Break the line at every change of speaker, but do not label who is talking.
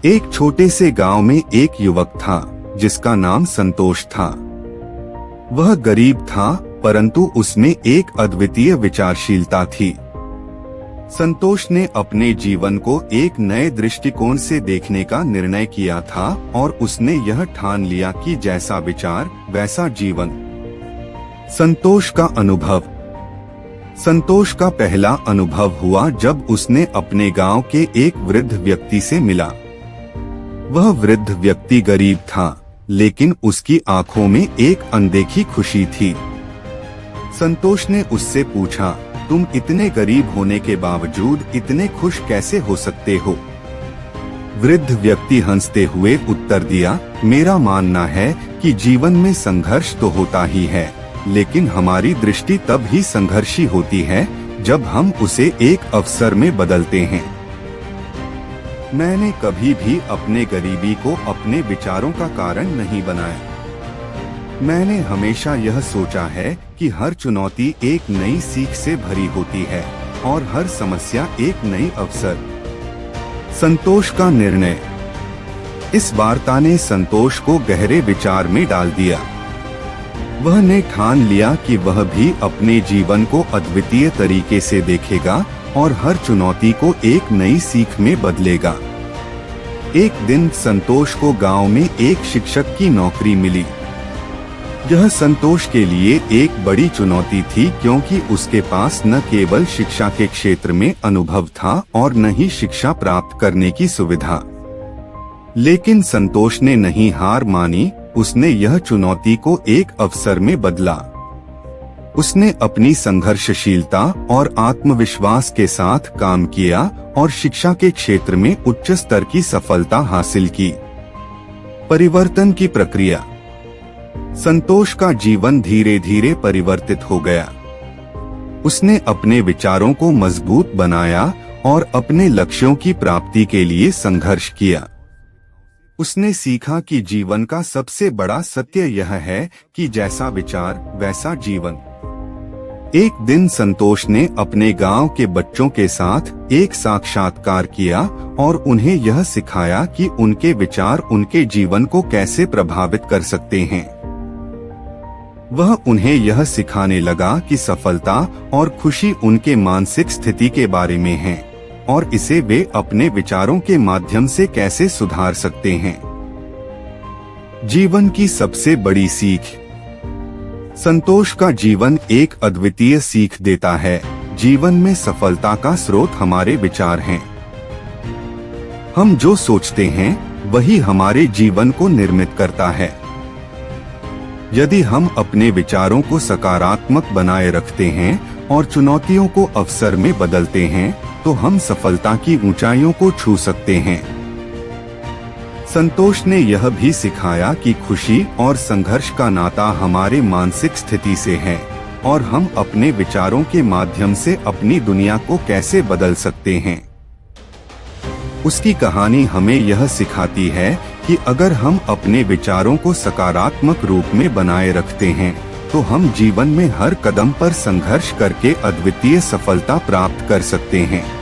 एक छोटे से गांव में एक युवक था जिसका नाम संतोष था। वह गरीब था, परंतु उसमें एक अद्वितीय विचारशीलता थी। संतोष ने अपने जीवन को एक नए दृष्टिकोण से देखने का निर्णय किया था और उसने यह ठान लिया कि जैसा विचार वैसा जीवन। संतोष का पहला अनुभव हुआ जब उसने अपने गांव के एक वृद्ध व्यक्ति से मिला। वह वृद्ध व्यक्ति गरीब था, लेकिन उसकी आंखों में एक अनदेखी खुशी थी। संतोष ने उससे पूछा, तुम इतने गरीब होने के बावजूद इतने खुश कैसे हो सकते हो? वृद्ध व्यक्ति हंसते हुए उत्तर दिया, मेरा मानना है कि जीवन में संघर्ष तो होता ही है, लेकिन हमारी दृष्टि तब ही संघर्षी होती है जब हम उसे एक अवसर में बदलते हैं। मैंने कभी भी अपने गरीबी को अपने विचारों का कारण नहीं बनाया। मैंने हमेशा यह सोचा है कि हर चुनौती एक नई सीख से भरी होती है और हर समस्या एक नई अवसर। संतोष का निर्णय। इस वार्ता ने संतोष को गहरे विचार में डाल दिया। वह ने ठान लिया कि वह भी अपने जीवन को अद्वितीय तरीके से देखेगा और हर चुनौती को एक नई सीख में बदलेगा। एक दिन संतोष को गांव में एक शिक्षक की नौकरी मिली। यह संतोष के लिए एक बड़ी चुनौती थी, क्योंकि उसके पास न केवल शिक्षा के क्षेत्र में अनुभव था और न ही शिक्षा प्राप्त करने की सुविधा। लेकिन संतोष ने नहीं हार मानी। उसने यह चुनौती को एक अवसर में बदला। उसने अपनी संघर्षशीलता और आत्मविश्वास के साथ काम किया और शिक्षा के क्षेत्र में उच्च स्तर की सफलता हासिल की। परिवर्तन की प्रक्रिया। संतोष का जीवन धीरे धीरे परिवर्तित हो गया। उसने अपने विचारों को मजबूत बनाया और अपने लक्ष्यों की प्राप्ति के लिए संघर्ष किया। उसने सीखा कि जीवन का सबसे बड़ा सत्य यह है कि जैसा विचार वैसा जीवन। एक दिन संतोष ने अपने गांव के बच्चों के साथ एक साक्षात्कार किया और उन्हें यह सिखाया कि उनके विचार उनके जीवन को कैसे प्रभावित कर सकते हैं। वह उन्हें यह सिखाने लगा कि सफलता और खुशी उनके मानसिक स्थिति के बारे में है और इसे वे अपने विचारों के माध्यम से कैसे सुधार सकते हैं। जीवन की सबसे बड़ी सीख। संतोष का जीवन एक अद्वितीय सीख देता है। जीवन में सफलता का स्रोत हमारे विचार हैं। हम जो सोचते हैं वही हमारे जीवन को निर्मित करता है। यदि हम अपने विचारों को सकारात्मक बनाए रखते हैं और चुनौतियों को अवसर में बदलते हैं, तो हम सफलता की ऊंचाइयों को छू सकते हैं। संतोष ने यह भी सिखाया कि खुशी और संघर्ष का नाता हमारे मानसिक स्थिति से है और हम अपने विचारों के माध्यम से अपनी दुनिया को कैसे बदल सकते हैं। उसकी कहानी हमें यह सिखाती है कि अगर हम अपने विचारों को सकारात्मक रूप में बनाए रखते हैं, तो हम जीवन में हर कदम पर संघर्ष करके अद्वितीय सफलता प्राप्त कर सकते हैं।